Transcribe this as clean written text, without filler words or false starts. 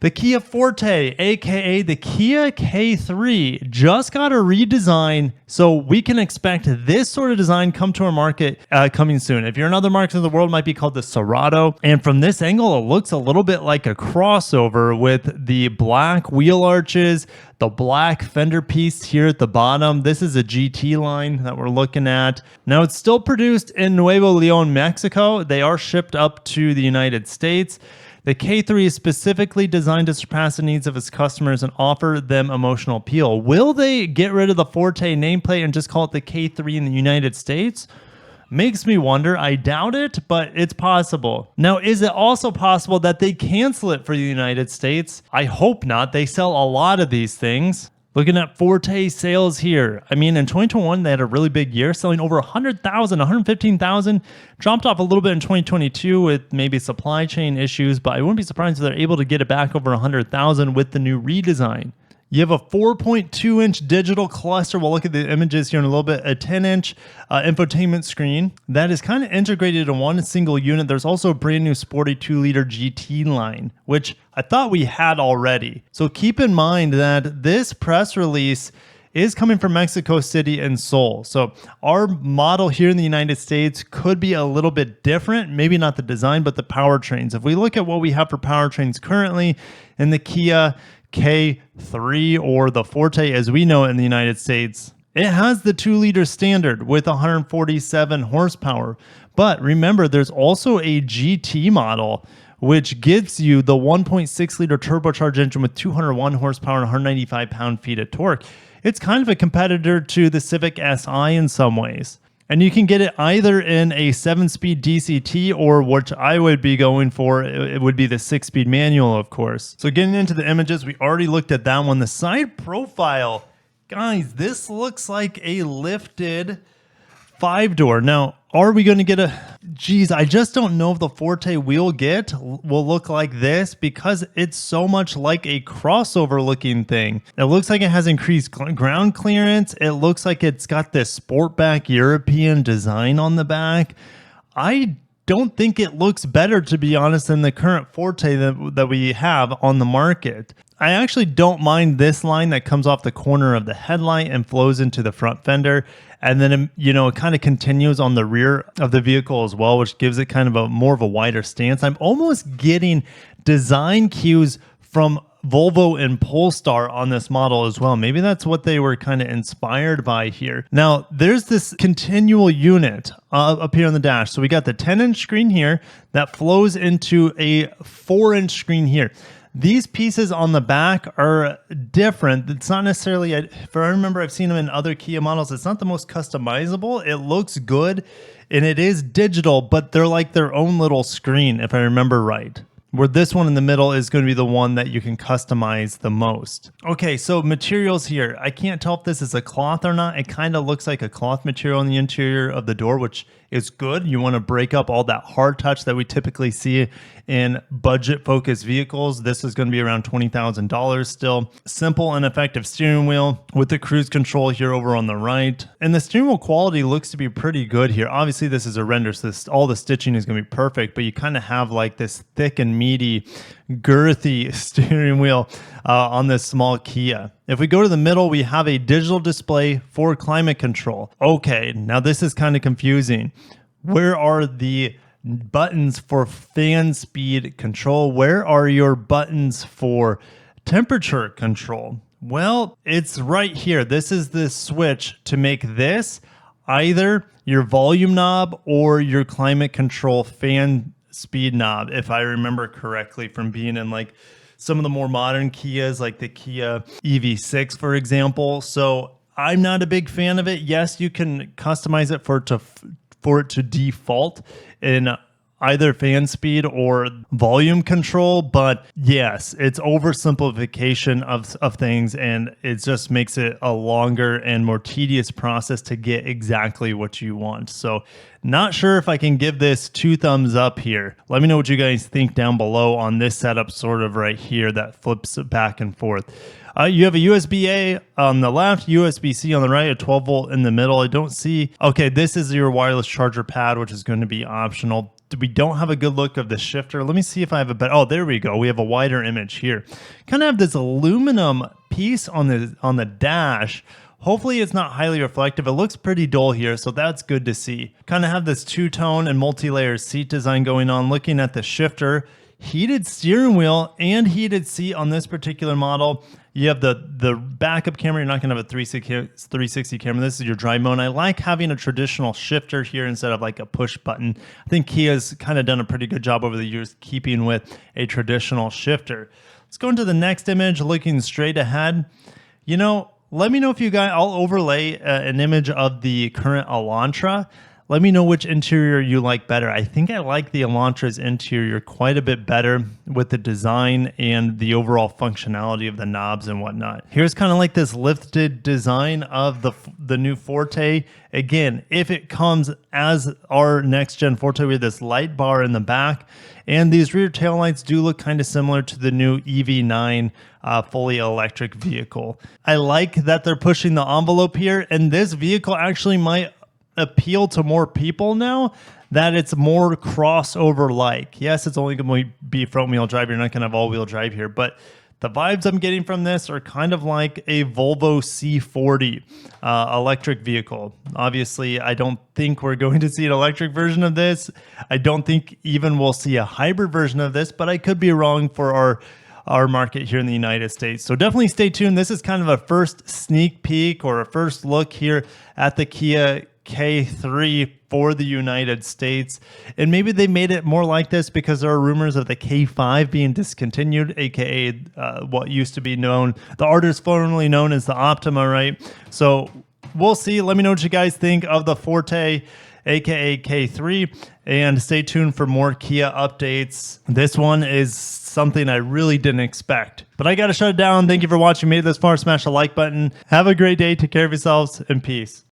The Kia Forte, aka the Kia K3, just got a redesign, so we can expect this sort of design come to our market coming soon. If you're in other markets in the world, it might be called the Serato. And from this angle, it looks a little bit like a crossover with the black wheel arches, the black fender piece here at the bottom. This is a GT line that we're looking at. Now, it's still produced in Nuevo Leon, Mexico. They are shipped up to the United States. The K3 is specifically designed to surpass the needs of its customers and offer them emotional appeal. Will they get rid of the Forte nameplate and just call it the K3 in the United States? Makes me wonder. I doubt it, but it's possible. Now, is it also possible that they cancel it for the United States? I hope not. They sell a lot of these things. Looking at Forte sales here. I mean, in 2021, they had a really big year, selling over 100,000, 115,000. Dropped off a little bit in 2022 with maybe supply chain issues, but I wouldn't be surprised if they're able to get it back over 100,000 with the new redesign. You have a 4.2-inch digital cluster. We'll look at the images here in a little bit. A 10-inch infotainment screen that is kind of integrated in one single unit. There's also a brand new sporty 2-liter GT line, which I thought we had already. So keep in mind that this press release is coming from Mexico City and Seoul. So our model here in the United States could be a little bit different. Maybe not the design, but the powertrains. If we look at what we have for powertrains currently in the Kia K3 or the Forte as we know it in the United States, it has the 2-liter standard with 147 horsepower. But remember, there's also a GT model which gives you the 1.6-liter turbocharged engine with 201 horsepower and 195 pound-feet of torque. It's kind of a competitor to the Civic Si in some ways. And you can get it either in a 7-speed DCT or what I would be going for, it would be the 6-speed manual, of course. So getting into the images, we already looked at that one. The side profile, guys, this looks like a lifted 5-door. Now, are we going to get geez, I just don't know if the Forte will look like this because it's so much like a crossover looking thing. It looks like it has increased ground clearance. It looks like it's got this sportback European design on the back. I don't think it looks better, to be honest, than the current Forte that we have on the market. I actually don't mind this line that comes off the corner of the headlight and flows into the front fender. And then, it kind of continues on the rear of the vehicle as well, which gives it kind of a more of a wider stance. I'm almost getting design cues from Volvo and Polestar on this model as well. Maybe that's what they were kind of inspired by here. Now, there's this continual unit up here on the dash. So we got the 10-inch screen here that flows into a 4-inch screen here. These pieces on the back are different. It's not necessarily, if I remember, I've seen them in other Kia models. It's not the most customizable. It looks good and it is digital, but they're like their own little screen, if I remember right. Where this one in the middle is going to be the one that you can customize the most. Okay, so materials here. I can't tell if this is a cloth or not. It kind of looks like a cloth material in the interior of the door, which is good. You want to break up all that hard touch that we typically see in budget-focused vehicles. This is going to be around $20,000 still. Simple and effective steering wheel with the cruise control here over on the right. And the steering wheel quality looks to be pretty good here. Obviously, this is a render, so all the stitching is going to be perfect, but you kind of have like this thick and meaty, girthy steering wheel on this small Kia. If we go to the middle, we have a digital display for climate control. Okay, now this is kind of confusing. Where are the buttons for fan speed control? Where are your buttons for temperature control? Well, it's right here. This is the switch to make this either your volume knob or your climate control fan speed knob, if I remember correctly from being in like some of the more modern Kias, like the Kia EV6, for example. So I'm not a big fan of it. Yes, you can customize it for it to default in either fan speed or volume control, but yes, it's oversimplification of things, and it just makes it a longer and more tedious process to get exactly what you want. So not sure if I can give this 2 thumbs up here. Let me know what you guys think down below on this setup sort of right here that flips back and forth. You have a USB-A on the left, USB-C on the right, a 12 volt in the middle. I don't see. Okay, this is your wireless charger pad, which is going to be optional. we don't have a good look of the shifter. Let me see if I have a better. Oh, there we go. We have a wider image here. Kind of have this aluminum piece on the dash. Hopefully it's not highly reflective. It looks pretty dull here, so that's good to see. Kind of have this two-tone and multi-layer seat design going on. Looking at the shifter, heated steering wheel and heated seat on this particular model. You have the backup camera. You're not going to have a 360 camera. This is your drive mode. I like having a traditional shifter here instead of like a push button. I think Kia's kind of done a pretty good job over the years keeping with a traditional shifter. Let's go into the next image, looking straight ahead. You know, let me know if you guys, I'll overlay an image of the current Elantra. Let me know which interior you like better. I think I like the Elantra's interior quite a bit better with the design and the overall functionality of the knobs and whatnot. Here's kind of like this lifted design of the new Forte. Again, if it comes as our next gen Forte with this light bar in the back, and these rear taillights do look kind of similar to the new EV9 fully electric vehicle. I like that they're pushing the envelope here, and this vehicle actually might appeal to more people now that it's more crossover like. Yes, it's only going to be front wheel drive. You're not going to have all wheel drive here, but the vibes I'm getting from this are kind of like a Volvo C40 electric vehicle. Obviously, I don't think we're going to see an electric version of this. I don't think even we'll see a hybrid version of this, but I could be wrong for our market here in the United States. So definitely stay tuned. This is kind of a first sneak peek or a first look here at the Kia K3 for the United States. And maybe they made it more like this because there are rumors of the K5 being discontinued, aka what used to be known, the artist formerly known as the Optima, right? So we'll see. Let me know what you guys think of the Forte, aka K3, and stay tuned for more Kia updates. This one is something I really didn't expect, but I got to shut it down. Thank you for watching. Made it this far. Smash the like button. Have a great day. Take care of yourselves and peace.